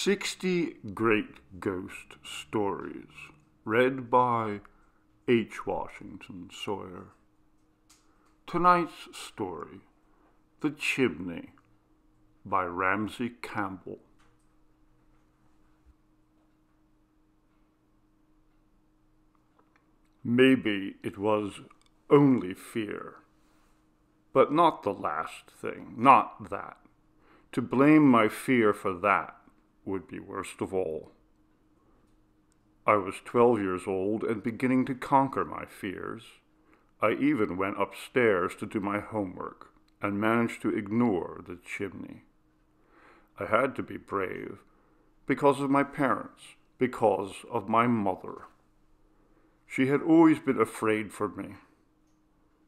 60 Great Ghost Stories, read by H. Washington Sawyer. Tonight's story, The Chimney, by Ramsey Campbell. Maybe it was only fear, but not the last thing, not that. To blame my fear for that would be worst of all. I was 12 years old and beginning to conquer my fears. I even went upstairs to do my homework and managed to ignore the chimney. I had to be brave because of my parents, because of my mother. She had always been afraid for me.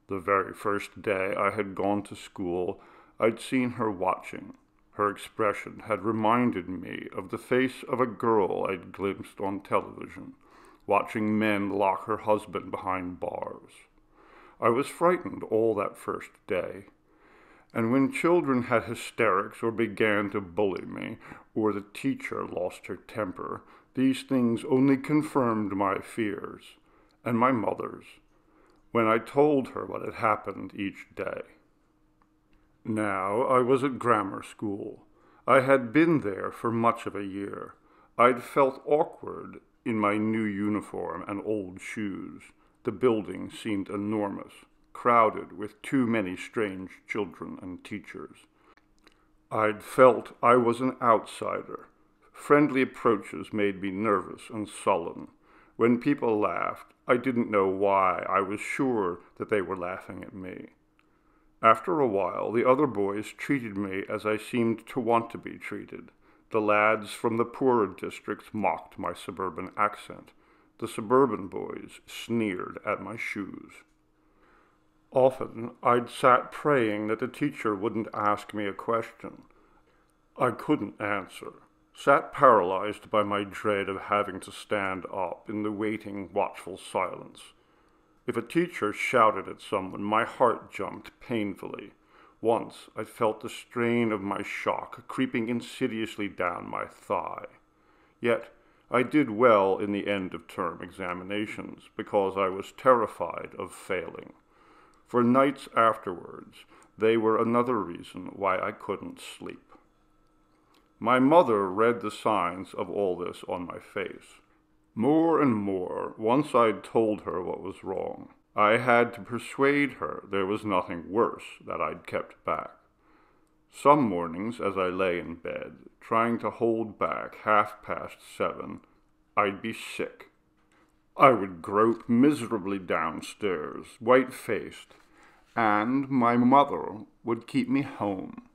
The very first day I had gone to school, I'd seen her watching. Her expression had reminded me of the face of a girl I'd glimpsed on television, watching men lock her husband behind bars. I was frightened all that first day, and when children had hysterics or began to bully me, or the teacher lost her temper, these things only confirmed my fears, and my mother's, when I told her what had happened each day. Now I was at grammar school. I had been there for much of a year. I'd felt awkward in my new uniform and old shoes. The building seemed enormous, crowded with too many strange children and teachers. I'd felt I was an outsider. Friendly approaches made me nervous and sullen. When people laughed, I didn't know why. I was sure that they were laughing at me. After a while, the other boys treated me as I seemed to want to be treated. The lads from the poorer districts mocked my suburban accent. The suburban boys sneered at my shoes. Often, I'd sat praying that the teacher wouldn't ask me a question. I couldn't answer, sat paralyzed by my dread of having to stand up in the waiting, watchful silence. If a teacher shouted at someone, my heart jumped painfully. Once I felt the strain of my shock creeping insidiously down my thigh. Yet I did well in the end-of-term examinations because I was terrified of failing. For nights afterwards, they were another reason why I couldn't sleep. My mother read the signs of all this on my face. More and more, once I'd told her what was wrong, I had to persuade her there was nothing worse that I'd kept back. Some mornings, as I lay in bed, trying to hold back 7:30, I'd be sick. I would grope miserably downstairs, white-faced, and my mother would keep me home.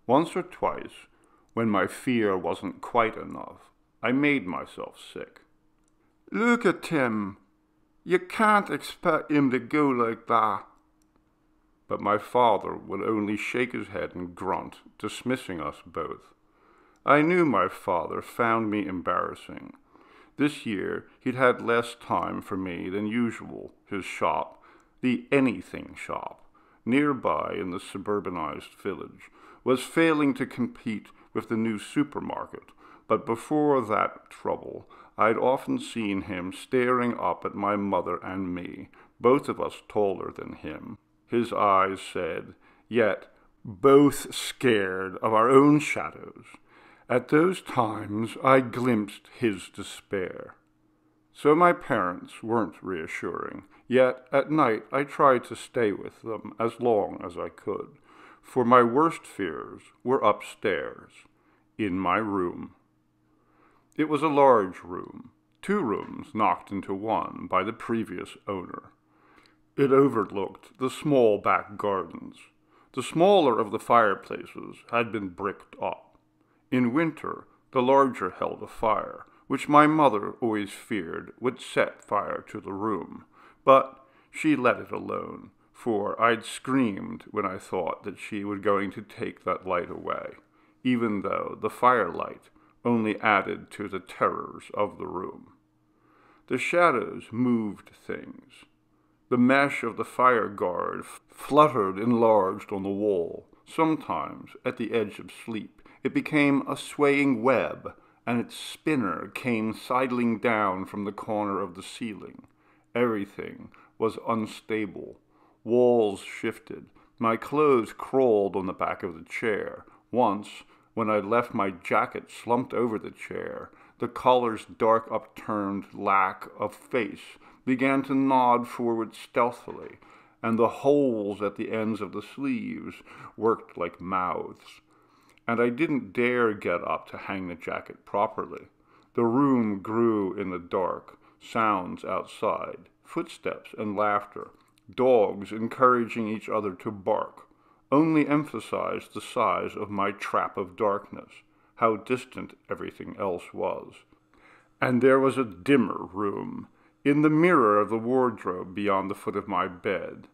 Once or twice, when my fear wasn't quite enough, I made myself sick. "Look at him. You can't expect him to go like that." But my father would only shake his head and grunt, dismissing us both. I knew my father found me embarrassing. This year he'd had less time for me than usual. His shop, the anything shop, nearby in the suburbanized village, was failing to compete with the new supermarket. But before that trouble, I'd often seen him staring up at my mother and me, both of us taller than him. His eyes said, yet both scared of our own shadows. At those times, I glimpsed his despair. So my parents weren't reassuring, yet at night I tried to stay with them as long as I could, for my worst fears were upstairs, in my room. It was a large room, 2 rooms knocked into one by the previous owner. It overlooked the small back gardens. The smaller of the fireplaces had been bricked up. In winter, the larger held a fire, which my mother always feared would set fire to the room, but she let it alone, for I'd screamed when I thought that she was going to take that light away, even though the firelight only added to the terrors of the room. The shadows moved things. The mesh of the fire guard fluttered enlarged on the wall. Sometimes, at the edge of sleep, it became a swaying web, and its spinner came sidling down from the corner of the ceiling. Everything was unstable. Walls shifted. My clothes crawled on the back of the chair. Once, when I left my jacket slumped over the chair, the collar's dark upturned lack of face began to nod forward stealthily, and the holes at the ends of the sleeves worked like mouths. And I didn't dare get up to hang the jacket properly. The room grew in the dark, sounds outside, footsteps and laughter, dogs encouraging each other to bark, only emphasized the size of my trap of darkness, how distant everything else was. And there was a dimmer room, in the mirror of the wardrobe beyond the foot of my bed.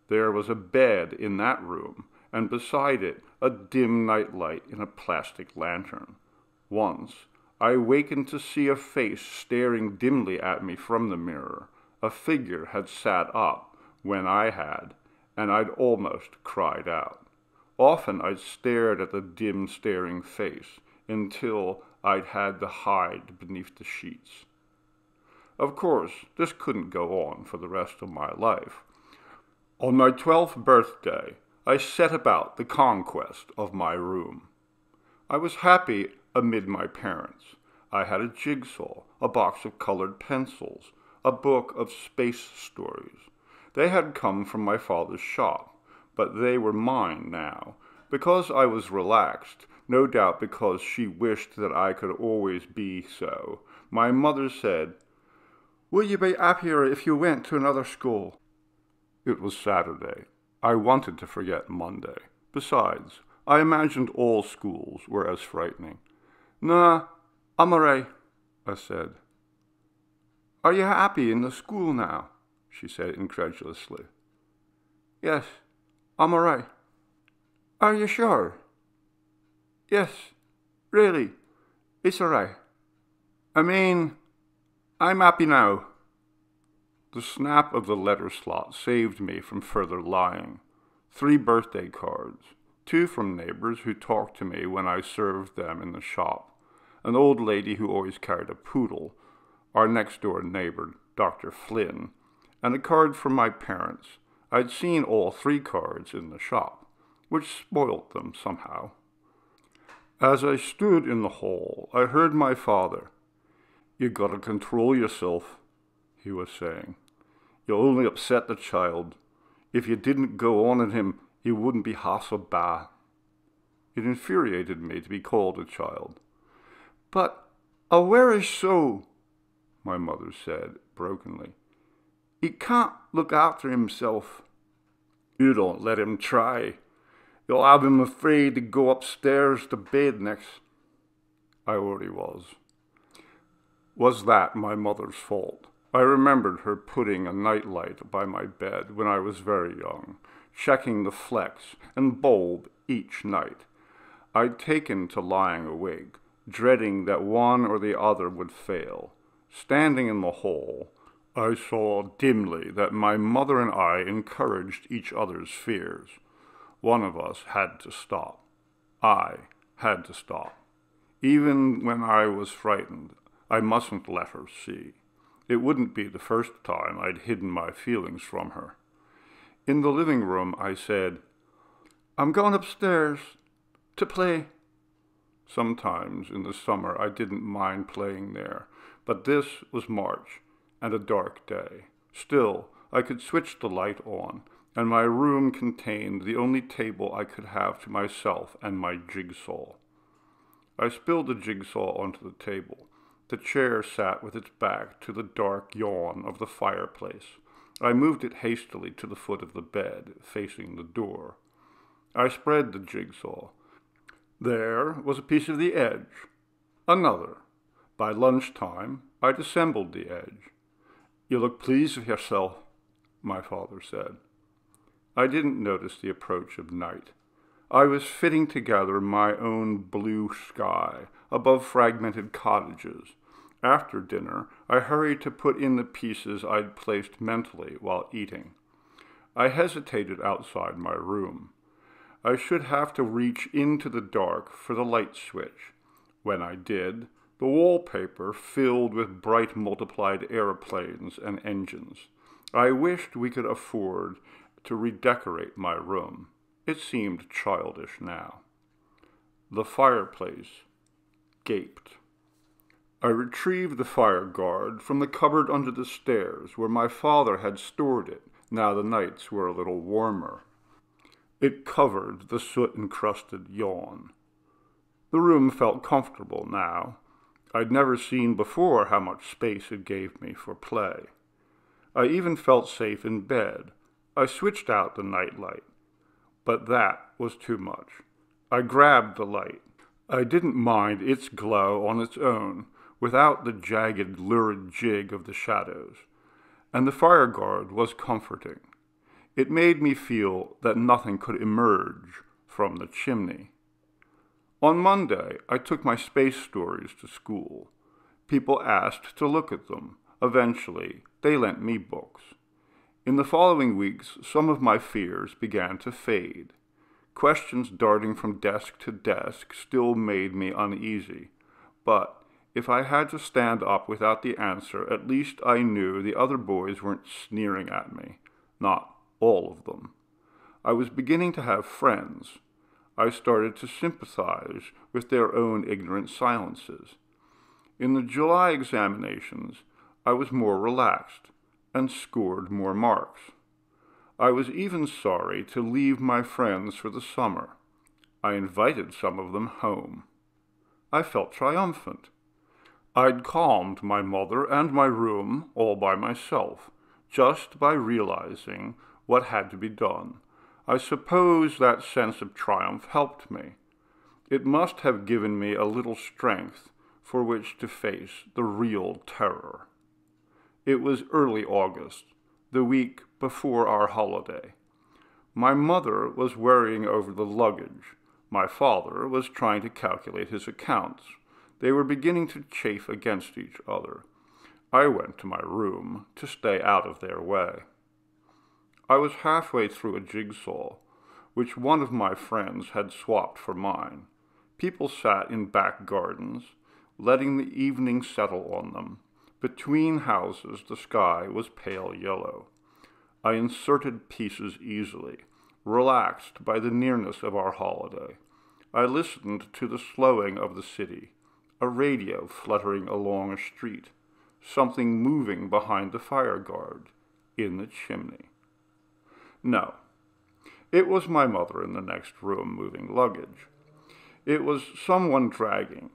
There was a bed in that room, and beside it a dim nightlight in a plastic lantern. Once, I wakened to see a face staring dimly at me from the mirror. A figure had sat up when I had, and I'd almost cried out. Often I'd stared at the dim staring face until I'd had to hide beneath the sheets. Of course, this couldn't go on for the rest of my life. On my 12th birthday, I set about the conquest of my room. I was happy amid my parents. I had a jigsaw, a box of colored pencils, a book of space stories. They had come from my father's shop, but they were mine now. Because I was relaxed, no doubt because she wished that I could always be so, my mother said, "Will you be happier if you went to another school?" It was Saturday. I wanted to forget Monday. Besides, I imagined all schools were as frightening. "Nah, I'm all right," I said. "Are you happy in the school now?" she said incredulously. "Yes, I'm all right." "Are you sure?" "Yes, really, it's all right. I mean, I'm happy now." The snap of the letter slot saved me from further lying. 3 birthday cards, 2 from neighbors who talked to me when I served them in the shop, an old lady who always carried a poodle, our next-door neighbor, Dr. Flynn, and a card from my parents. I'd seen all 3 cards in the shop, which spoilt them somehow. As I stood in the hall, I heard my father. "You gotta control yourself," he was saying. "You'll only upset the child. If you didn't go on at him, he wouldn't be half so bad." It infuriated me to be called a child. "But where is so?" my mother said brokenly. "He can't look after himself." "You don't let him try. You'll have him afraid to go upstairs to bed next." I already was. Was that my mother's fault? I remembered her putting a nightlight by my bed when I was very young, checking the flex and bulb each night. I'd taken to lying awake, dreading that one or the other would fail. Standing in the hall, I saw dimly that my mother and I encouraged each other's fears. One of us had to stop. I had to stop. Even when I was frightened, I mustn't let her see. It wouldn't be the first time I'd hidden my feelings from her. In the living room, I said, "I'm going upstairs to play." Sometimes in the summer I didn't mind playing there, but this was March and a dark day. Still, I could switch the light on, and my room contained the only table I could have to myself and my jigsaw. I spilled the jigsaw onto the table. The chair sat with its back to the dark yawn of the fireplace. I moved it hastily to the foot of the bed, facing the door. I spread the jigsaw. There was a piece of the edge. Another. By lunchtime, I'd assembled the edge. "You look pleased with yourself," my father said. I didn't notice the approach of night. I was fitting together my own blue sky above fragmented cottages. After dinner, I hurried to put in the pieces I'd placed mentally while eating. I hesitated outside my room. I should have to reach into the dark for the light switch. When I did, the wallpaper filled with bright multiplied airplanes and engines. I wished we could afford to redecorate my room. It seemed childish now. The fireplace gaped. I retrieved the fire guard from the cupboard under the stairs where my father had stored it, now the nights were a little warmer. It covered the soot-encrusted yawn. The room felt comfortable now. I'd never seen before how much space it gave me for play. I even felt safe in bed. I switched out the nightlight, but that was too much. I grabbed the light. I didn't mind its glow on its own, without the jagged, lurid jig of the shadows, and the fire guard was comforting. It made me feel that nothing could emerge from the chimney. On Monday, I took my space stories to school. People asked to look at them. Eventually, they lent me books. In the following weeks, some of my fears began to fade. Questions darting from desk to desk still made me uneasy, but if I had to stand up without the answer, at least I knew the other boys weren't sneering at me. Not all of them. I was beginning to have friends. I started to sympathize with their own ignorant silences. In the July examinations, I was more relaxed and scored more marks. I was even sorry to leave my friends for the summer. I invited some of them home. I felt triumphant. I'd calmed my mother and my room all by myself, just by realizing what had to be done. I suppose that sense of triumph helped me. It must have given me a little strength for which to face the real terror. It was early August, the week before our holiday. My mother was worrying over the luggage. My father was trying to calculate his accounts. They were beginning to chafe against each other. I went to my room to stay out of their way. I was halfway through a jigsaw, which one of my friends had swapped for mine. People sat in back gardens, letting the evening settle on them. Between houses, the sky was pale yellow. I inserted pieces easily, relaxed by the nearness of our holiday. I listened to the slowing of the city, a radio fluttering along a street, something moving behind the fire guard, in the chimney. No, it was my mother in the next room moving luggage. It was someone dragging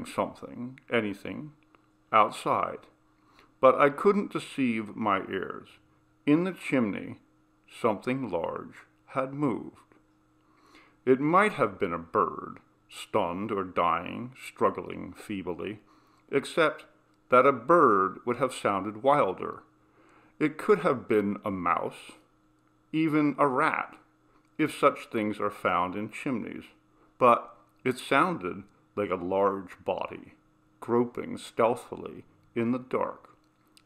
something, anything, outside. But I couldn't deceive my ears. In the chimney, something large had moved. It might have been a bird, stunned or dying, struggling feebly, except that a bird would have sounded wilder. It could have been a mouse, even a rat, if such things are found in chimneys, but it sounded like a large body, groping stealthily in the dark,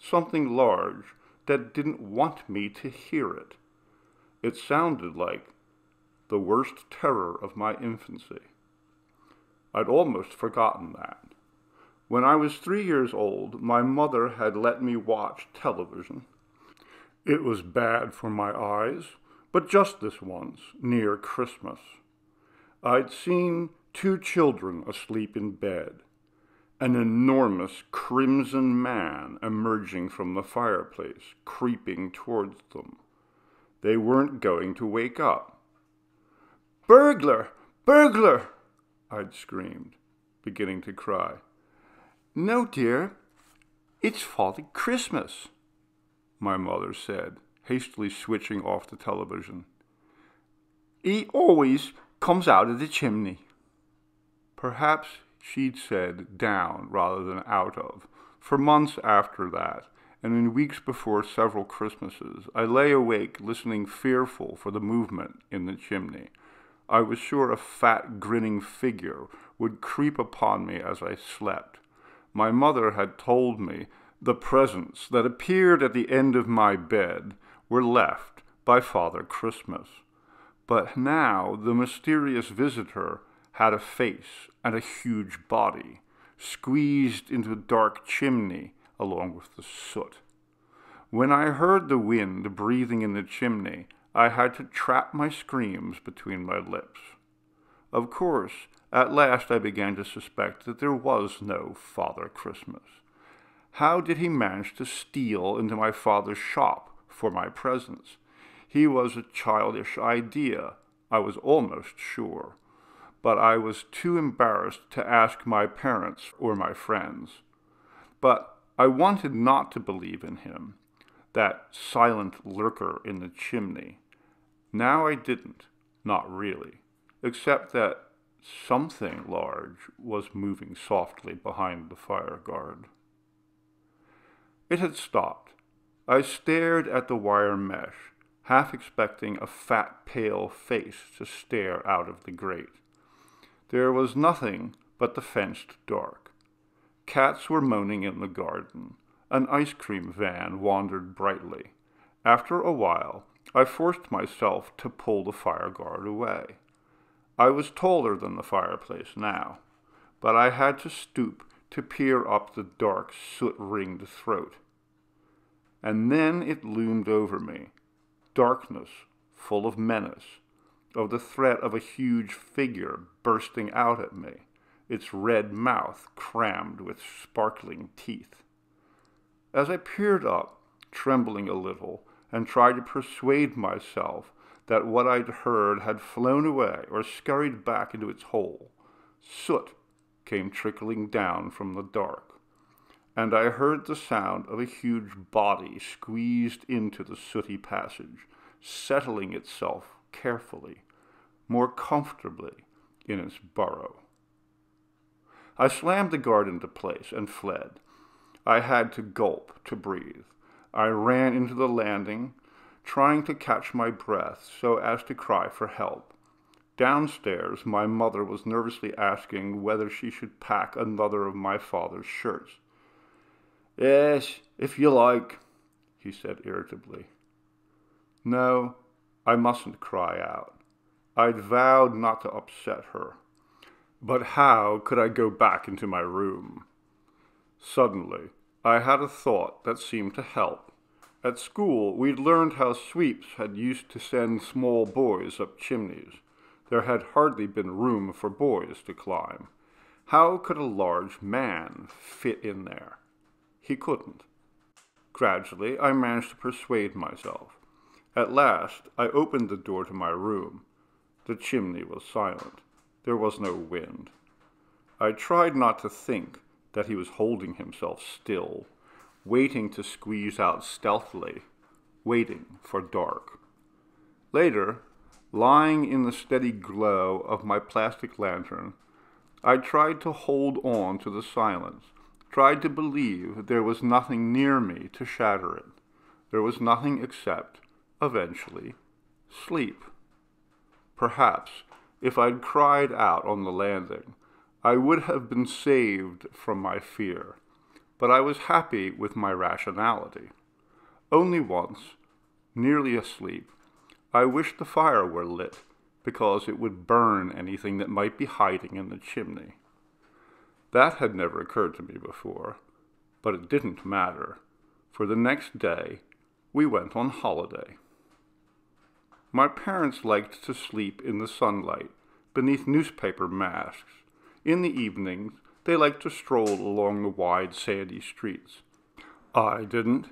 something large that didn't want me to hear it. It sounded like the worst terror of my infancy. I'd almost forgotten that. When I was 3 years old, my mother had let me watch television. It was bad for my eyes, but just this once, near Christmas. I'd seen 2 children asleep in bed, an enormous crimson man emerging from the fireplace, creeping towards them. They weren't going to wake up. "Burglar! Burglar!" I'd screamed, beginning to cry. "No, dear, it's Father Christmas," my mother said, hastily switching off the television. "He always comes out of the chimney." Perhaps she'd said down rather than out of. For months after that, and in weeks before several Christmases, I lay awake listening fearful for the movement in the chimney. I was sure a fat, grinning figure would creep upon me as I slept. My mother had told me the presents that appeared at the end of my bed were left by Father Christmas. But now the mysterious visitor had a face and a huge body, squeezed into the dark chimney along with the soot. When I heard the wind breathing in the chimney, I had to trap my screams between my lips. Of course, at last I began to suspect that there was no Father Christmas. How did he manage to steal into my father's shop for my presents? He was a childish idea, I was almost sure, but I was too embarrassed to ask my parents or my friends. But I wanted not to believe in him, that silent lurker in the chimney. Now I didn't, not really, except that something large was moving softly behind the fire guard. It had stopped. I stared at the wire mesh, half expecting a fat, pale face to stare out of the grate. There was nothing but the fenced dark. Cats were moaning in the garden. An ice cream van wandered brightly. After a while, I forced myself to pull the fire guard away. I was taller than the fireplace now, but I had to stoop to peer up the dark, soot-ringed throat. And then it loomed over me, darkness full of menace, of the threat of a huge figure bursting out at me, its red mouth crammed with sparkling teeth. As I peered up, trembling a little, and tried to persuade myself that what I'd heard had flown away or scurried back into its hole, soot came trickling down from the dark, and I heard the sound of a huge body squeezed into the sooty passage, settling itself carefully, more comfortably in its burrow. I slammed the guard into place and fled. I had to gulp to breathe. I ran into the landing, trying to catch my breath so as to cry for help. Downstairs, my mother was nervously asking whether she should pack another of my father's shirts. "Yes, if you like," he said irritably. No, I mustn't cry out. I'd vowed not to upset her. But how could I go back into my room? Suddenly, I had a thought that seemed to help. At school, we'd learned how sweeps had used to send small boys up chimneys. There had hardly been room for boys to climb. How could a large man fit in there? He couldn't. Gradually, I managed to persuade myself. At last, I opened the door to my room. The chimney was silent. There was no wind. I tried not to think that he was holding himself still, waiting to squeeze out stealthily, waiting for dark. Later, lying in the steady glow of my plastic lantern, I tried to hold on to the silence, tried to believe there was nothing near me to shatter it. There was nothing except, eventually, sleep. Perhaps, if I'd cried out on the landing, I would have been saved from my fear, but I was happy with my rationality. Only once, nearly asleep, I wished the fire were lit, because it would burn anything that might be hiding in the chimney. That had never occurred to me before, but it didn't matter, for the next day we went on holiday. My parents liked to sleep in the sunlight, beneath newspaper masks. In the evenings, they liked to stroll along the wide, sandy streets. I didn't,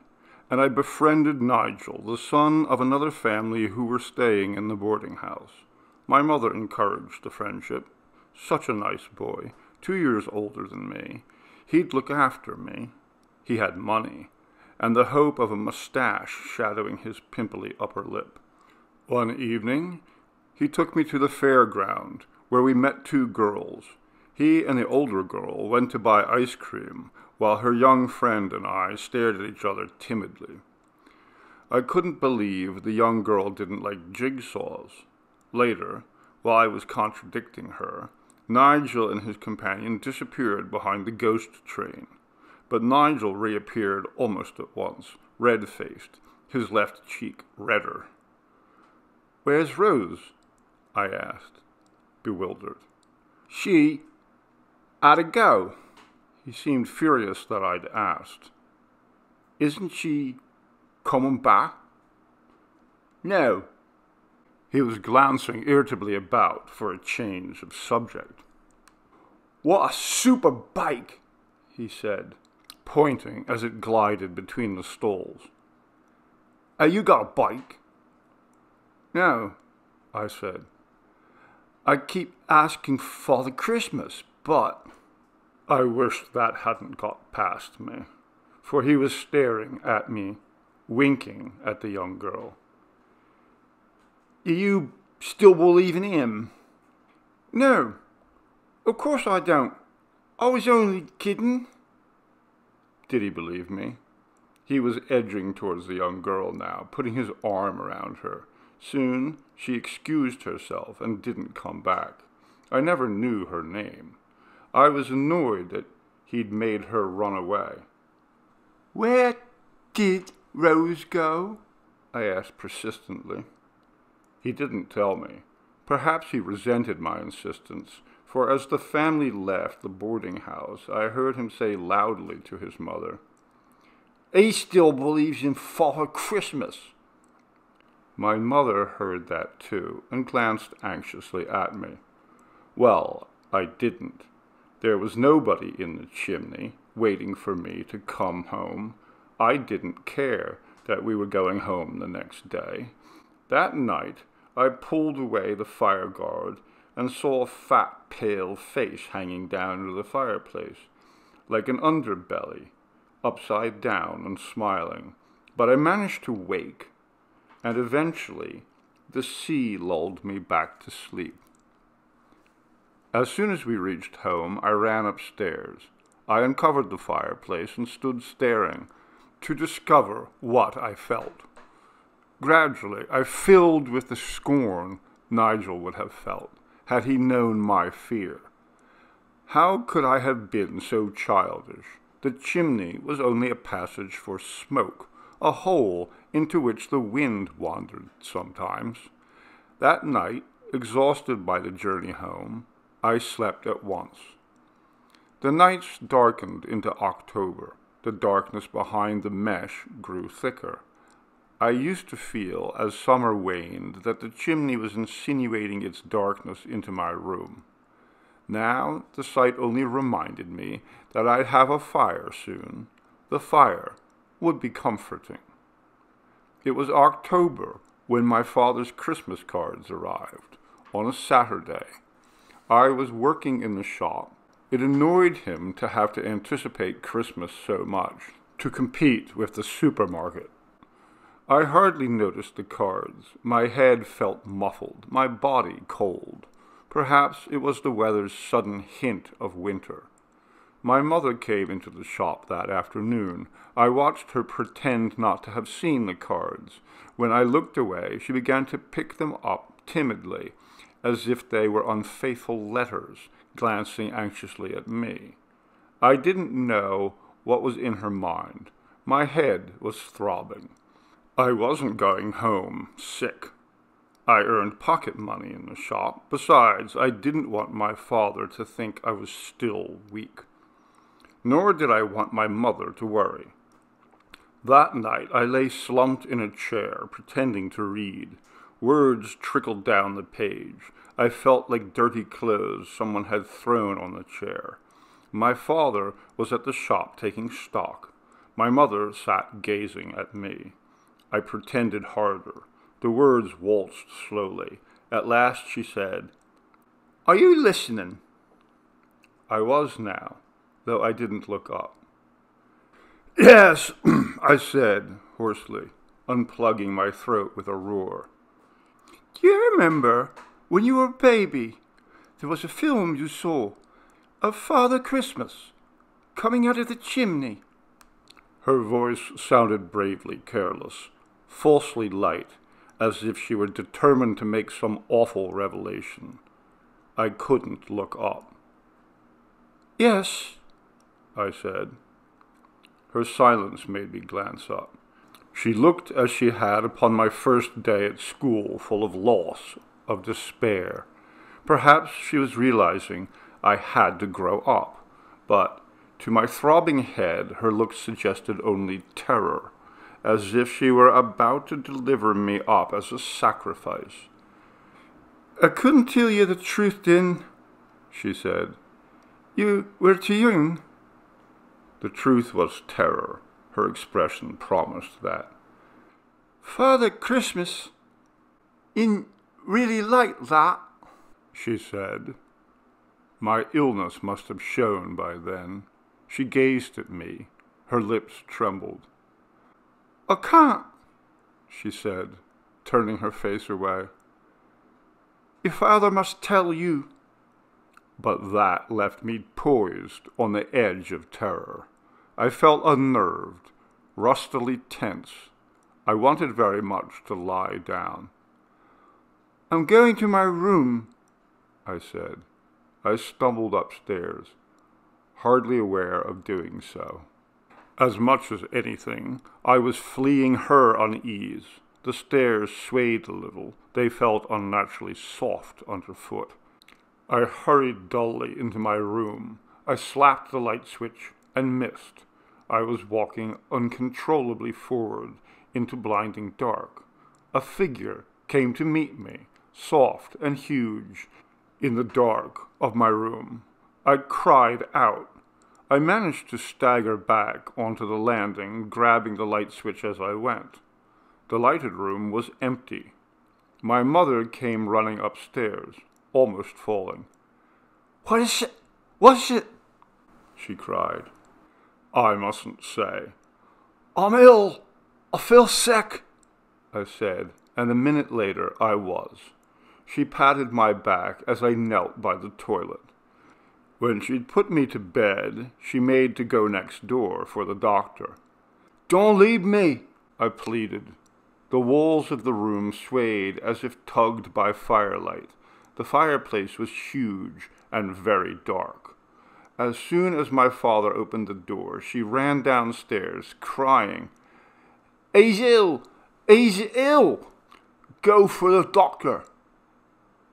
and I befriended Nigel, the son of another family who were staying in the boarding house. My mother encouraged the friendship. Such a nice boy, 2 years older than me. He'd look after me. He had money, and the hope of a mustache shadowing his pimply upper lip. One evening, he took me to the fairground, where we met 2 girls. He and the older girl went to buy ice cream, while her young friend and I stared at each other timidly. I couldn't believe the young girl didn't like jigsaws. Later, while I was contradicting her, Nigel and his companion disappeared behind the ghost train. But Nigel reappeared almost at once, red-faced, his left cheek redder. "Where's Rose?" I asked, bewildered. "She had to go," He seemed furious that I'd asked. "Isn't she coming back?" "No." He was glancing irritably about for a change of subject. "What a super bike," he said, pointing as it glided between the stalls. "Have you got a bike?" "No," I said. "I keep asking Father Christmas, but—" I wished that hadn't got past me, for he was staring at me, winking at the young girl. "Do you still believe in him?" "No, of course I don't. I was only kidding." Did he believe me? He was edging towards the young girl now, putting his arm around her. Soon she excused herself and didn't come back. I never knew her name. I was annoyed that he'd made her run away. "Where did Rose go?" I asked persistently. He didn't tell me. Perhaps he resented my insistence, for as the family left the boarding house, I heard him say loudly to his mother, "He still believes in Father Christmas." My mother heard that too, and glanced anxiously at me. Well, I didn't. There was nobody in the chimney waiting for me to come home. I didn't care that we were going home the next day. That night, I pulled away the fire guard and saw a fat, pale face hanging down into the fireplace, like an underbelly, upside down and smiling. But I managed to wake, and eventually the sea lulled me back to sleep. As soon as we reached home, I ran upstairs. I uncovered the fireplace and stood staring to discover what I felt. Gradually, I filled with the scorn Nigel would have felt had he known my fear. How could I have been so childish? The chimney was only a passage for smoke, a hole into which the wind wandered sometimes. That night, exhausted by the journey home, I slept at once. The nights darkened into October. The darkness behind the mesh grew thicker. I used to feel, as summer waned, that the chimney was insinuating its darkness into my room. Now the sight only reminded me that I'd have a fire soon. The fire would be comforting. It was October when my father's Christmas cards arrived, on a Saturday. I was working in the shop. It annoyed him to have to anticipate Christmas so much, to compete with the supermarket. I hardly noticed the cards. My head felt muffled, my body cold. Perhaps it was the weather's sudden hint of winter. My mother came into the shop that afternoon. I watched her pretend not to have seen the cards. When I looked away, she began to pick them up timidly, as if they were unfaithful letters, glancing anxiously at me. I didn't know what was in her mind. My head was throbbing. I wasn't going home sick. I earned pocket money in the shop. Besides, I didn't want my father to think I was still weak. Nor did I want my mother to worry. That night I lay slumped in a chair, pretending to read. Words trickled down the page. I felt like dirty clothes someone had thrown on the chair. My father was at the shop taking stock. My mother sat gazing at me. I pretended harder. The words waltzed slowly. At last she said, "Are you listening?" I was now, though I didn't look up. "Yes," I said hoarsely, unplugging my throat with a roar. "Do you remember when you were a baby, there was a film you saw of Father Christmas coming out of the chimney?" Her voice sounded bravely careless, falsely light, as if she were determined to make some awful revelation. I couldn't look up. "Yes," I said. Her silence made me glance up. She looked as she had upon my first day at school, full of loss, of despair. Perhaps she was realizing I had to grow up, but To my throbbing head, her look suggested only terror, as if she were about to deliver me up as a sacrifice. "I couldn't tell you the truth then," she said. "You were too young." The truth was terror. Her expression promised that. "Father Christmas in really like that," she said. My illness must have shown by then. She gazed at me. Her lips trembled. "I can't," she said, turning her face away. "Your father must tell you." But that left me poised on the edge of terror. I felt unnerved, rustily tense. I wanted very much to lie down. "I'm going to my room," I said. I stumbled upstairs, hardly aware of doing so. As much as anything, I was fleeing her unease. The stairs swayed a little. They felt unnaturally soft underfoot. I hurried dully into my room. I slapped the light switch and missed. I was walking uncontrollably forward into blinding dark. A figure came to meet me, soft and huge, in the dark of my room. I cried out. I managed to stagger back onto the landing, grabbing the light switch as I went. The lighted room was empty. My mother came running upstairs, almost falling. "What is it? What is it?" she cried. I mustn't say. "I'm ill. I feel sick," I said, and a minute later I was. She patted my back as I knelt by the toilet. When she'd put me to bed, she made to go next door for the doctor. "Don't leave me," I pleaded. The walls of the room swayed as if tugged by firelight. The fireplace was huge and very dark. As soon as my father opened the door, she ran downstairs, crying, "He's ill! He's ill! Go for the doctor!"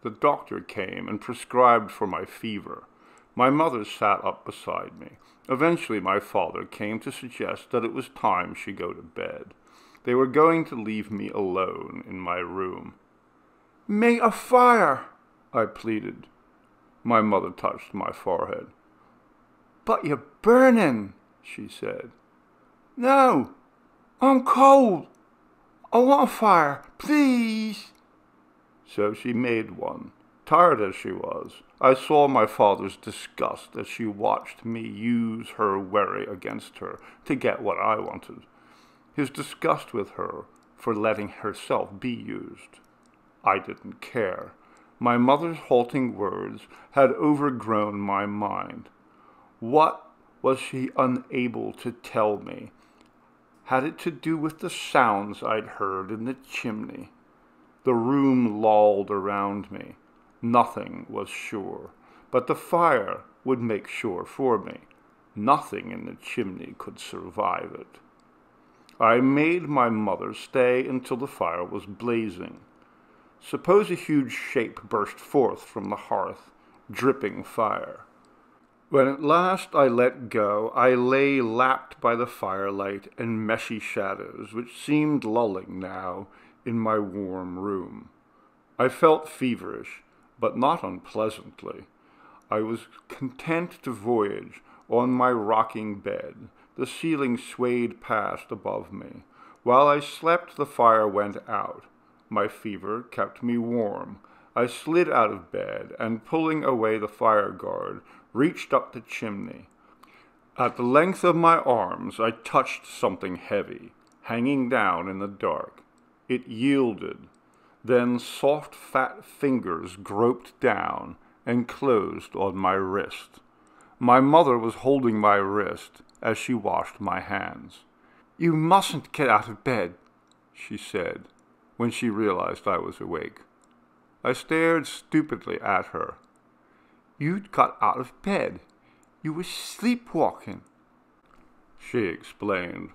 The doctor came and prescribed for my fever. My mother sat up beside me. Eventually my father came to suggest that it was time she go to bed. They were going to leave me alone in my room. "Make a fire," I pleaded. My mother touched my forehead. "But you're burning," she said. "No, I'm cold. I want a fire, please." So she made one. Tired as she was, I saw my father's disgust as she watched me use her worry against her to get what I wanted. His disgust with her for letting herself be used. I didn't care. My mother's halting words had overgrown my mind. What was she unable to tell me? Had it to do with the sounds I'd heard in the chimney? The room lolled around me. Nothing was sure, but the fire would make sure for me. Nothing in the chimney could survive it. I made my mother stay until the fire was blazing. Suppose a huge shape burst forth from the hearth, dripping fire. When at last I let go, I lay lapped by the firelight and meshy shadows, which seemed lulling now in my warm room. I felt feverish, but not unpleasantly. I was content to voyage on my rocking bed. The ceiling swayed past above me. While I slept, the fire went out. My fever kept me warm. I slid out of bed and, pulling away the fire guard, reached up the chimney. At the length of my arms, I touched something heavy, hanging down in the dark. It yielded. Then soft, fat fingers groped down and closed on my wrist. My mother was holding my wrist as she washed my hands. "You mustn't get out of bed," she said, when she realized I was awake. I stared stupidly at her. "You'd got out of bed. You were sleepwalking," she explained.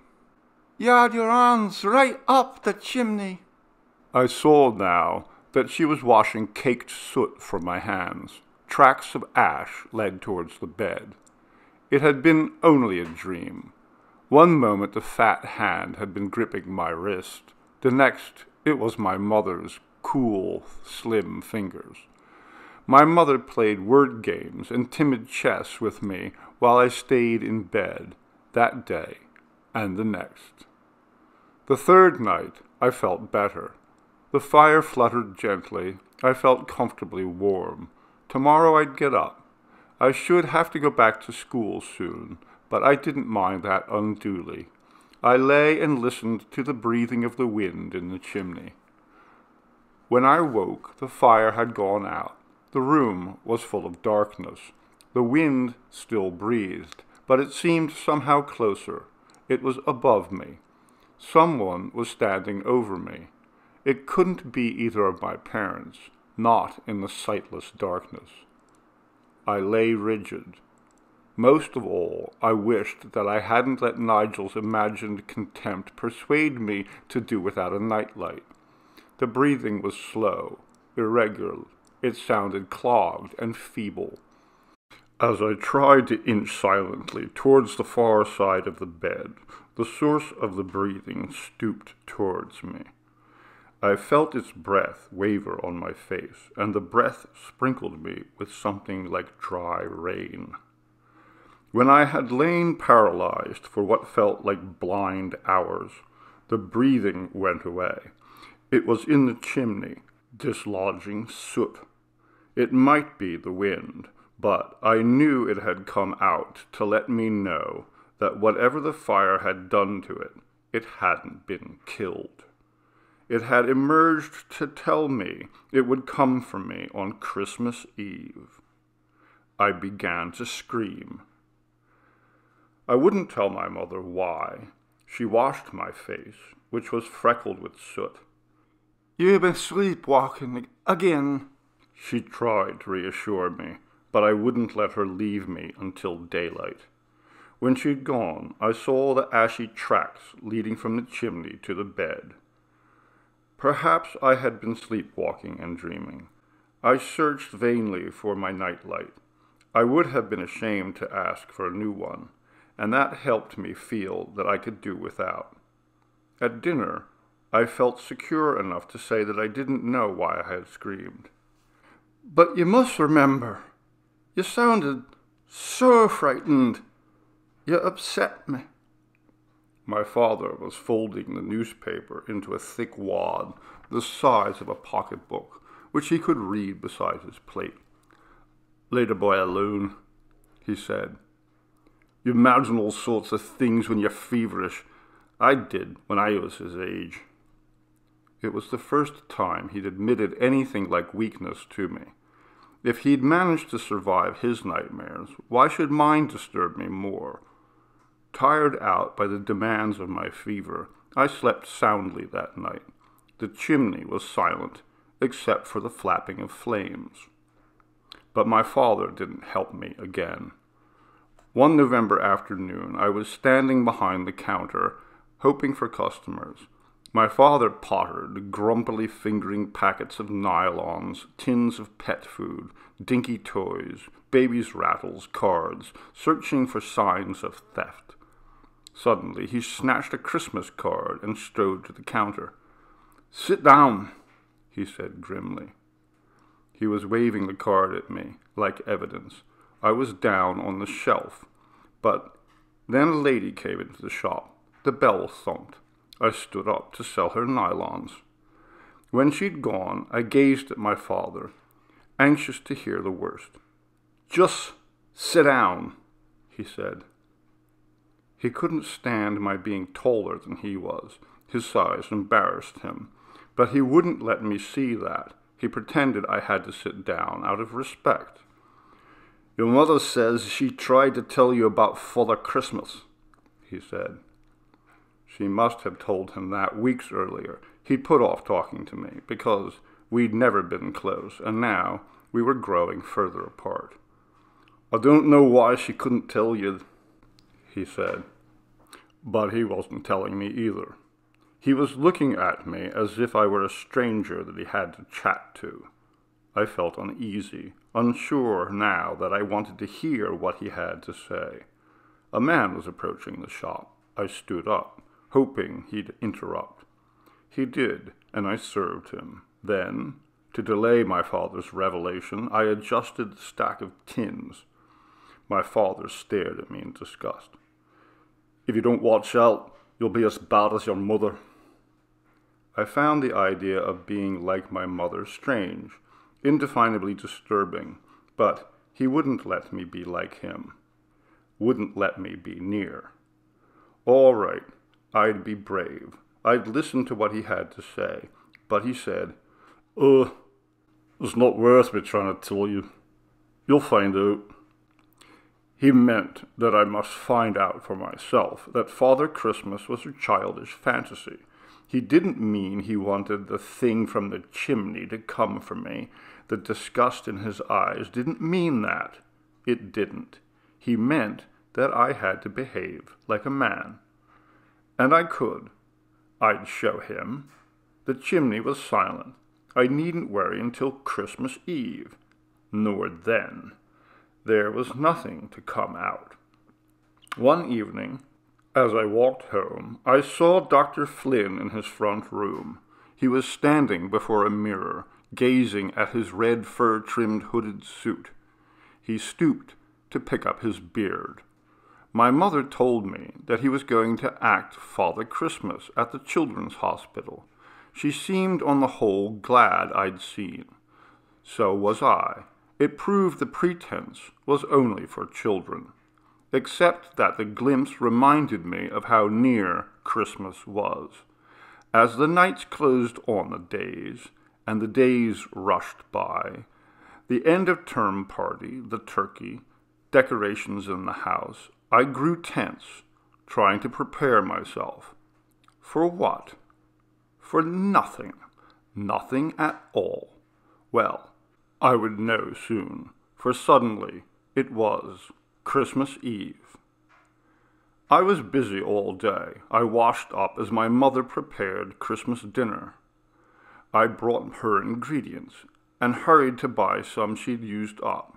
"You had your hands right up the chimney." I saw now that she was washing caked soot from my hands. Tracks of ash led towards the bed. It had been only a dream. One moment the fat hand had been gripping my wrist. The next, it was my mother's cool, slim fingers. My mother played word games and timid chess with me while I stayed in bed that day and the next. The third night, I felt better. The fire fluttered gently. I felt comfortably warm. Tomorrow I'd get up. I should have to go back to school soon, but I didn't mind that unduly. I lay and listened to the breathing of the wind in the chimney. When I woke, the fire had gone out. The room was full of darkness. The wind still breathed, but it seemed somehow closer. It was above me. Someone was standing over me. It couldn't be either of my parents, not in the sightless darkness. I lay rigid. Most of all, I wished that I hadn't let Nigel's imagined contempt persuade me to do without a nightlight. The breathing was slow, irregular. It sounded clogged and feeble. As I tried to inch silently towards the far side of the bed, the source of the breathing stooped towards me. I felt its breath waver on my face, and the breath sprinkled me with something like dry rain. When I had lain paralyzed for what felt like blind hours, the breathing went away. It was in the chimney, dislodging soot. It might be the wind, but I knew it had come out to let me know that whatever the fire had done to it, it hadn't been killed. It had emerged to tell me it would come for me on Christmas Eve. I began to scream. I wouldn't tell my mother why. She washed my face, which was freckled with soot. "You've been sleepwalking again," she tried to reassure me, but I wouldn't let her leave me until daylight. When she'd gone, I saw the ashy tracks leading from the chimney to the bed. Perhaps I had been sleepwalking and dreaming. I searched vainly for my nightlight. I would have been ashamed to ask for a new one, and that helped me feel that I could do without. At dinner, I felt secure enough to say that I didn't know why I had screamed. "But you must remember, you sounded so frightened. You upset me." My father was folding the newspaper into a thick wad the size of a pocketbook, which he could read beside his plate. "Leave the boy alone," he said. "You imagine all sorts of things when you're feverish. I did when I was his age." It was the first time he'd admitted anything like weakness to me. If he'd managed to survive his nightmares, why should mine disturb me more? Tired out by the demands of my fever, I slept soundly that night. The chimney was silent, except for the flapping of flames. But my father didn't help me again. One November afternoon, I was standing behind the counter, hoping for customers. My father pottered, grumpily fingering packets of nylons, tins of pet food, dinky toys, baby's rattles, cards, searching for signs of theft. Suddenly, he snatched a Christmas card and strode to the counter. "Sit down," he said grimly. He was waving the card at me, like evidence. I was down on the shelf, but then a lady came into the shop. The bell thumped. I stood up to sell her nylons. When she'd gone, I gazed at my father, anxious to hear the worst. "Just sit down," he said. He couldn't stand my being taller than he was. His size embarrassed him. But he wouldn't let me see that. He pretended I had to sit down out of respect. "Your mother says she tried to tell you about Father Christmas," he said. She must have told him that weeks earlier. He'd put off talking to me because we'd never been close, and now we were growing further apart. "I don't know why she couldn't tell you," he said. But he wasn't telling me either. He was looking at me as if I were a stranger that he had to chat to. I felt uneasy, unsure now that I wanted to hear what he had to say. A man was approaching the shop. I stood up, hoping he'd interrupt. He did, and I served him. Then, to delay my father's revelation, I adjusted the stack of tins. My father stared at me in disgust. "If you don't watch out, you'll be as bad as your mother." I found the idea of being like my mother strange, indefinably disturbing, but he wouldn't let me be like him. Wouldn't let me be near. All right, I'd be brave. I'd listen to what he had to say, but he said, "It's not worth me trying to tell you. You'll find out." He meant that I must find out for myself that Father Christmas was a childish fantasy. He didn't mean he wanted the thing from the chimney to come for me. The disgust in his eyes didn't mean that. It didn't. He meant that I had to behave like a man. And I could. I'd show him. The chimney was silent. I needn't worry until Christmas Eve. Nor then. There was nothing to come out. One evening, as I walked home, I saw Dr. Flynn in his front room. He was standing before a mirror, gazing at his red fur-trimmed hooded suit. He stooped to pick up his beard. My mother told me that he was going to act Father Christmas at the Children's Hospital. She seemed on the whole glad I'd seen. So was I. It proved the pretense was only for children, except that the glimpse reminded me of how near Christmas was. As the nights closed on the days, and the days rushed by, the end-of-term party, the turkey, decorations in the house, I grew tense, trying to prepare myself. For what? For nothing. Nothing at all. Well, I would know soon, for suddenly it was Christmas Eve. I was busy all day. I washed up as my mother prepared Christmas dinner. I brought her ingredients and hurried to buy some she'd used up.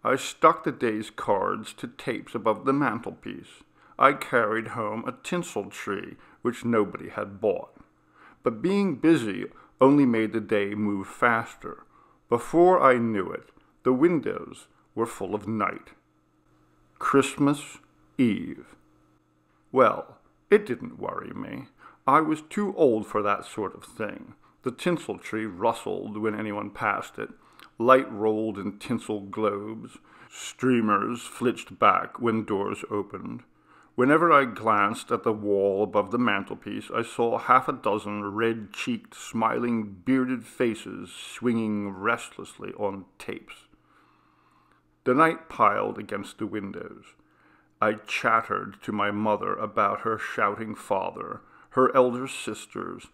I stuck the day's cards to tapes above the mantelpiece. I carried home a tinsel tree which nobody had bought. But being busy only made the day move faster. Before I knew it, the windows were full of night. Christmas Eve. Well, it didn't worry me. I was too old for that sort of thing. The tinsel tree rustled when anyone passed it. Light rolled in tinsel globes. Streamers flitched back when doors opened. Whenever I glanced at the wall above the mantelpiece, I saw half a dozen red-cheeked, smiling, bearded faces swinging restlessly on tapes. The night piled against the windows. I chattered to my mother about her shouting father, her elder sisters,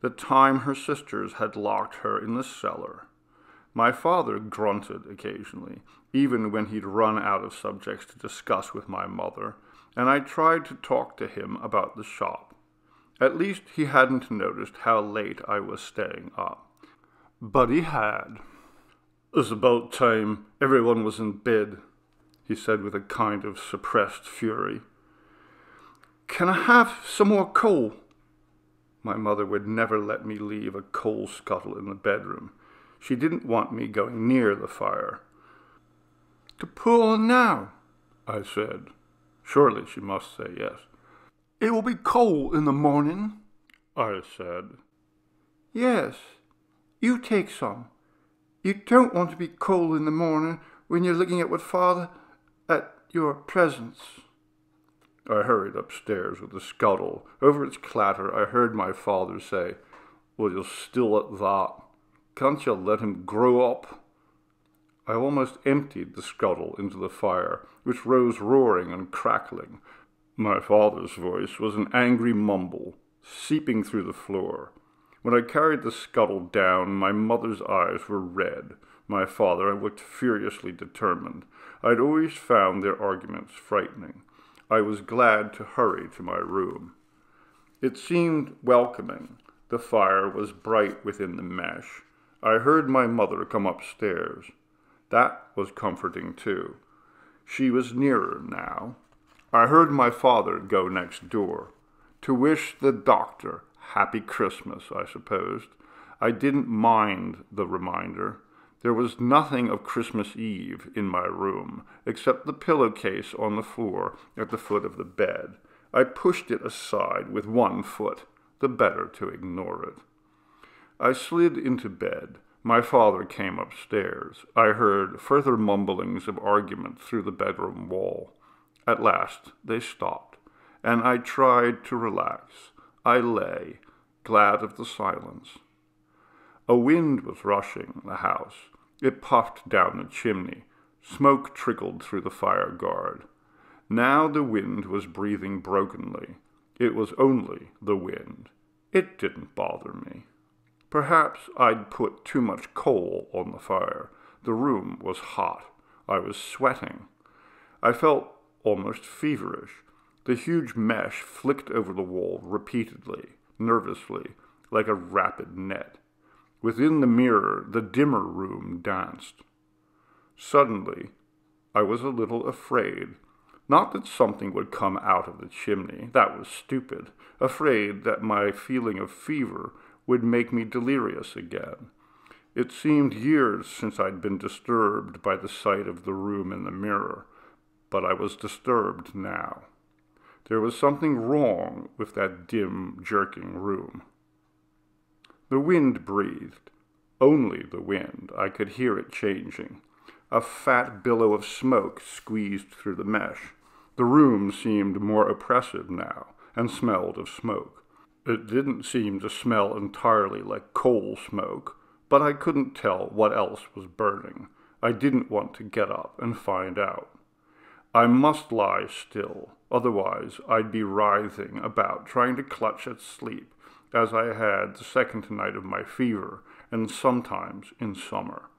the time her sisters had locked her in the cellar. My father grunted occasionally, even when he'd run out of subjects to discuss with my mother, and I tried to talk to him about the shop. At least he hadn't noticed how late I was staying up. But he had. "It's about time everyone was in bed," he said with a kind of suppressed fury. "Can I have some more coal?" My mother would never let me leave a coal scuttle in the bedroom. She didn't want me going near the fire. "To put on now," I said. Surely she must say yes. "It will be cold in the morning," I said. "Yes, you take some. You don't want to be cold in the morning when you're looking at your presents." I hurried upstairs with the scuttle. Over its clatter I heard my father say, "Well, you're still at that. Can't you let him grow up?" I almost emptied the scuttle into the fire, which rose roaring and crackling. My father's voice was an angry mumble, seeping through the floor. When I carried the scuttle down, my mother's eyes were red. My father looked furiously determined. I'd always found their arguments frightening. I was glad to hurry to my room. It seemed welcoming. The fire was bright within the mesh. I heard my mother come upstairs. That was comforting, too. She was nearer now. I heard my father go next door. To wish the doctor happy Christmas, I supposed. I didn't mind the reminder. There was nothing of Christmas Eve in my room, except the pillowcase on the floor at the foot of the bed. I pushed it aside with one foot, the better to ignore it. I slid into bed. My father came upstairs. I heard further mumblings of argument through the bedroom wall. At last they stopped, and I tried to relax. I lay, glad of the silence. A wind was rushing the house. It puffed down the chimney. Smoke trickled through the fire guard. Now the wind was breathing brokenly. It was only the wind. It didn't bother me. Perhaps I'd put too much coal on the fire. The room was hot. I was sweating. I felt almost feverish. The huge mesh flicked over the wall repeatedly, nervously, like a rapid net. Within the mirror, the dimmer room danced. Suddenly, I was a little afraid. Not that something would come out of the chimney. That was stupid. Afraid that my feeling of fever would make me delirious again. It seemed years since I'd been disturbed by the sight of the room in the mirror, but I was disturbed now. There was something wrong with that dim, jerking room. The wind breathed. Only the wind. I could hear it changing. A fat billow of smoke squeezed through the mesh. The room seemed more oppressive now, and smelled of smoke. It didn't seem to smell entirely like coal smoke, but I couldn't tell what else was burning. I didn't want to get up and find out. I must lie still, otherwise I'd be writhing about trying to clutch at sleep, as I had the second night of my fever, and sometimes in summer.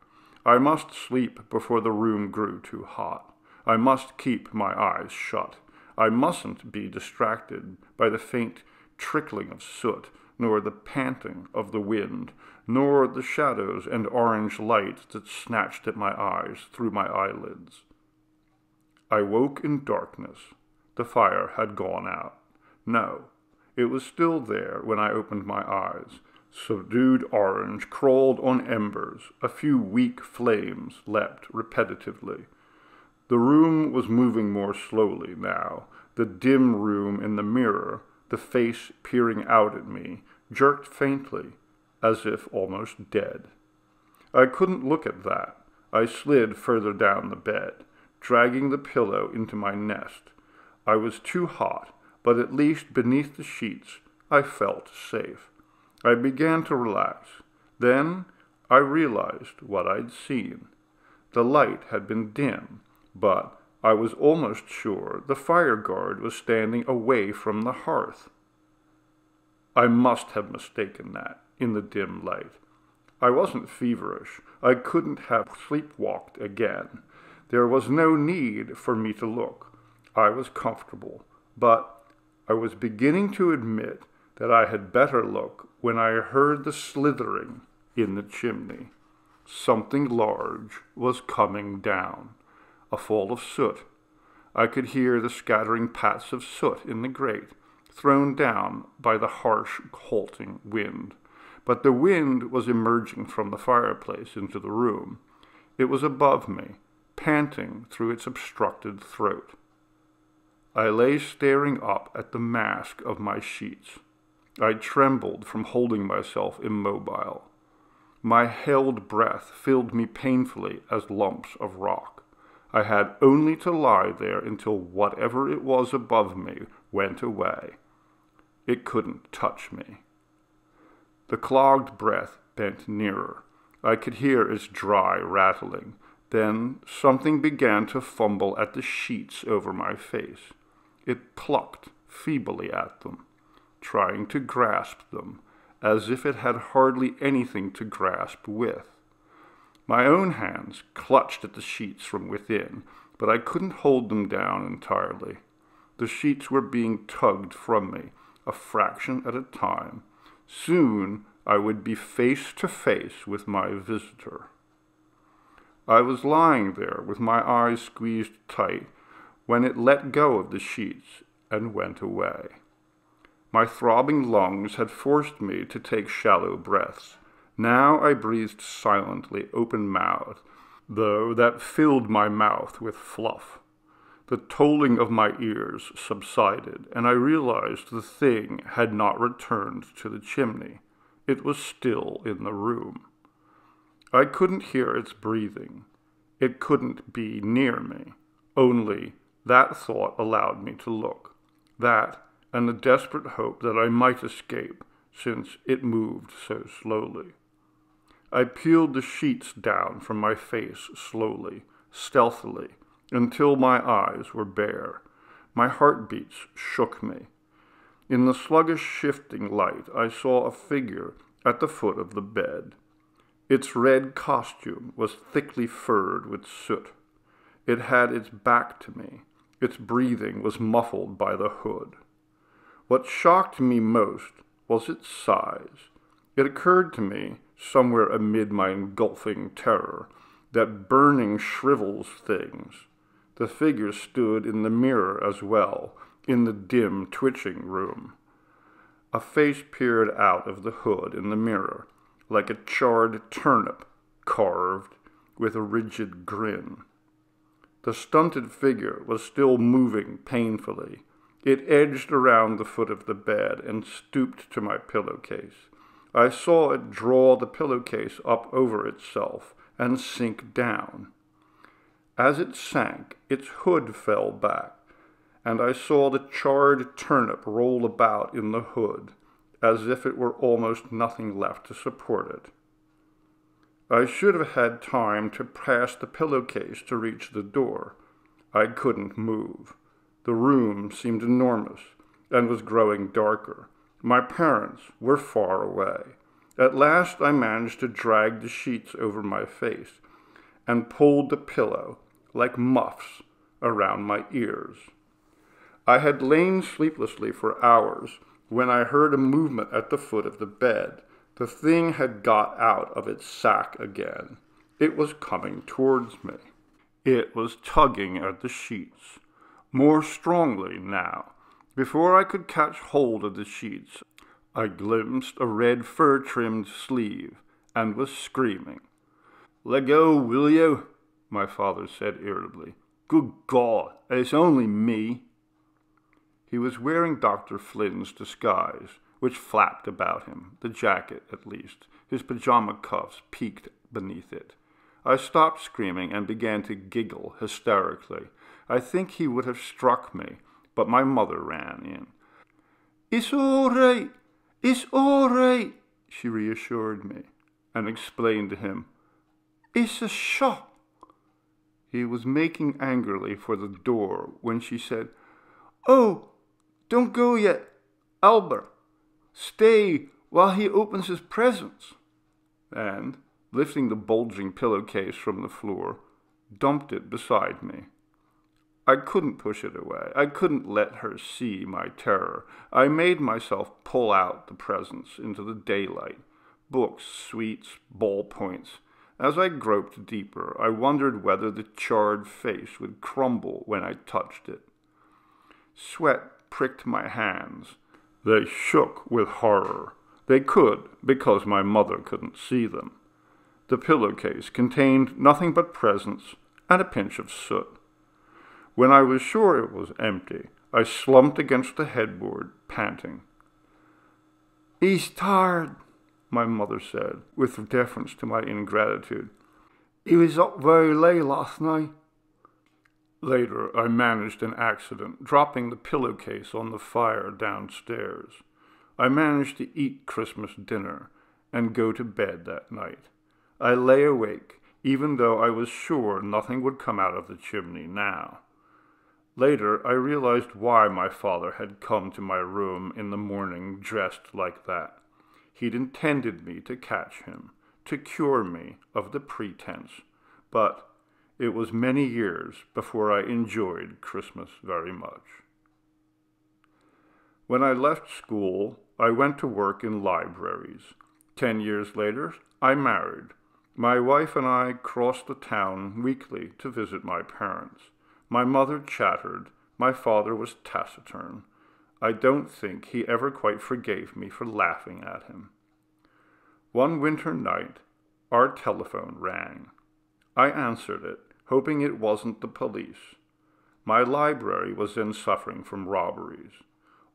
I must sleep before the room grew too hot. I must keep my eyes shut. I mustn't be distracted by the faint trickling of soot, nor the panting of the wind, nor the shadows and orange light that snatched at my eyes through my eyelids. I woke in darkness. The fire had gone out. No, it was still there when I opened my eyes. Subdued orange crawled on embers. A few weak flames leapt repetitively. The room was moving more slowly now. The dim room in the mirror, the face peering out at me, jerked faintly, as if almost dead. I couldn't look at that. I slid further down the bed, dragging the pillow into my nest. I was too hot, but at least beneath the sheets I felt safe. I began to relax. Then I realized what I'd seen. The light had been dim, but I was almost sure the fire guard was standing away from the hearth. I must have mistaken that in the dim light. I wasn't feverish. I couldn't have sleepwalked again. There was no need for me to look. I was comfortable, but I was beginning to admit that I had better look when I heard the slithering in the chimney. Something large was coming down. A fall of soot. I could hear the scattering pats of soot in the grate, thrown down by the harsh, halting wind. But the wind was emerging from the fireplace into the room. It was above me, panting through its obstructed throat. I lay staring up at the mask of my sheets. I trembled from holding myself immobile. My held breath filled me painfully as lumps of rock. I had only to lie there until whatever it was above me went away. It couldn't touch me. The clogged breath bent nearer. I could hear its dry rattling. Then something began to fumble at the sheets over my face. It plucked feebly at them, trying to grasp them, as if it had hardly anything to grasp with. My own hands clutched at the sheets from within, but I couldn't hold them down entirely. The sheets were being tugged from me, a fraction at a time. Soon I would be face to face with my visitor. I was lying there with my eyes squeezed tight when it let go of the sheets and went away. My throbbing lungs had forced me to take shallow breaths. Now I breathed silently, open-mouthed, though that filled my mouth with fluff. The tolling of my ears subsided, and I realized the thing had not returned to the chimney. It was still in the room. I couldn't hear its breathing. It couldn't be near me. Only that thought allowed me to look. That, and the desperate hope that I might escape, since it moved so slowly. I peeled the sheets down from my face slowly, stealthily, until my eyes were bare. My heartbeats shook me. In the sluggish shifting light, I saw a figure at the foot of the bed. Its red costume was thickly furred with soot. It had its back to me. Its breathing was muffled by the hood. What shocked me most was its size. It occurred to me, somewhere amid my engulfing terror, that burning shrivels things. The figure stood in the mirror as well, in the dim, twitching room. A face peered out of the hood in the mirror, like a charred turnip, carved with a rigid grin. The stunted figure was still moving painfully. It edged around the foot of the bed and stooped to my pillowcase. I saw it draw the pillowcase up over itself and sink down. As it sank, its hood fell back, and I saw the charred turnip roll about in the hood, as if it were almost nothing left to support it. I should have had time to pass the pillowcase to reach the door. I couldn't move. The room seemed enormous and was growing darker. My parents were far away. At last I managed to drag the sheets over my face and pulled the pillow, like muffs, around my ears. I had lain sleeplessly for hours when I heard a movement at the foot of the bed. The thing had got out of its sack again. It was coming towards me. It was tugging at the sheets, more strongly now. Before I could catch hold of the sheets, I glimpsed a red fur-trimmed sleeve and was screaming. "Let go, will you?" my father said irritably. "Good God, it's only me." He was wearing Dr. Flynn's disguise, which flapped about him, the jacket at least. His pajama cuffs peeked beneath it. I stopped screaming and began to giggle hysterically. I think he would have struck me, but my mother ran in. "It's all right, it's all right," she reassured me, and explained to him, "It's a shock." He was making angrily for the door when she said, "Oh, don't go yet, Albert. Stay while he opens his presents," and, lifting the bulging pillowcase from the floor, dumped it beside me. I couldn't push it away. I couldn't let her see my terror. I made myself pull out the presents into the daylight. Books, sweets, ballpoints. As I groped deeper, I wondered whether the charred face would crumble when I touched it. Sweat pricked my hands. They shook with horror. They could, because my mother couldn't see them. The pillowcase contained nothing but presents and a pinch of soot. When I was sure it was empty, I slumped against the headboard, panting. "He's tired," my mother said, with deference to my ingratitude. "He was up very late last night." Later, I managed an accident, dropping the pillowcase on the fire downstairs. I managed to eat Christmas dinner and go to bed that night. I lay awake, even though I was sure nothing would come out of the chimney now. Later, I realized why my father had come to my room in the morning dressed like that. He'd intended me to catch him, to cure me of the pretense, but it was many years before I enjoyed Christmas very much. When I left school, I went to work in libraries. 10 years later, I married. My wife and I crossed the town weekly to visit my parents. My mother chattered. My father was taciturn. I don't think he ever quite forgave me for laughing at him. One winter night, our telephone rang. I answered it, hoping it wasn't the police. My library was then suffering from robberies.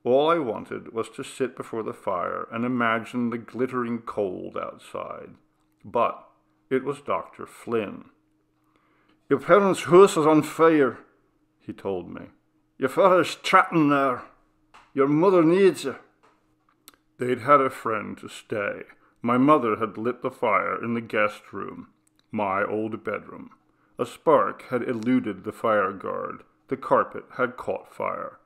All I wanted was to sit before the fire and imagine the glittering cold outside. But it was Dr. Flynn. "Your parents' house is on fire," he told me. "Your father's trapped in there. Your mother needs you." They'd had a friend to stay. My mother had lit the fire in the guest room, my old bedroom. A spark had eluded the fire guard. The carpet had caught fire.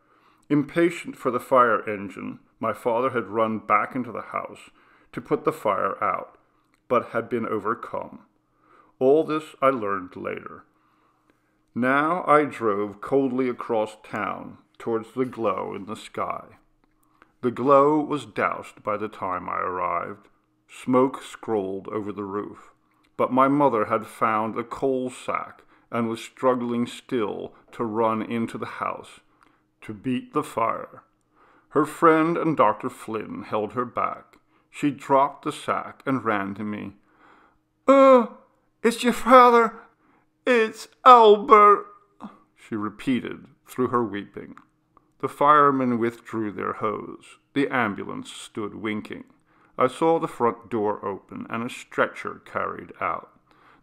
Impatient for the fire engine, my father had run back into the house to put the fire out, but had been overcome. All this I learned later. Now I drove coldly across town towards the glow in the sky. The glow was doused by the time I arrived. Smoke scrolled over the roof, but my mother had found a coal sack and was struggling still to run into the house to beat the fire. Her friend and Dr. Flynn held her back. She dropped the sack and ran to me. It's your father. It's Albert," she repeated through her weeping. The firemen withdrew their hose. The ambulance stood winking. I saw the front door open and a stretcher carried out.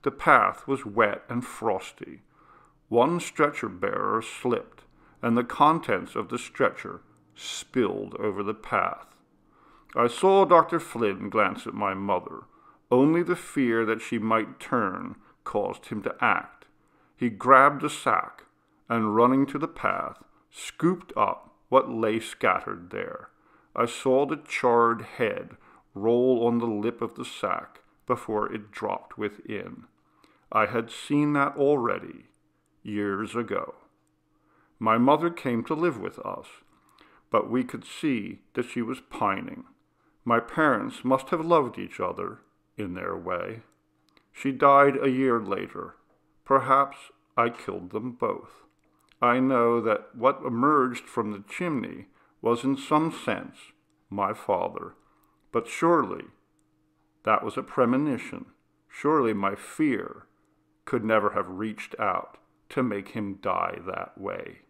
The path was wet and frosty. One stretcher-bearer slipped, and the contents of the stretcher spilled over the path. I saw Dr. Flynn glance at my mother. Only the fear that she might turn caused him to act. He grabbed a sack, and running to the path, scooped up what lay scattered there. I saw the charred head roll on the lip of the sack before it dropped within. I had seen that already, years ago. My mother came to live with us, but we could see that she was pining. My parents must have loved each other in their way. She died a year later. Perhaps I killed them both. I know that what emerged from the chimney was in some sense my father. But surely that was a premonition. Surely my fear could never have reached out to make him die that way.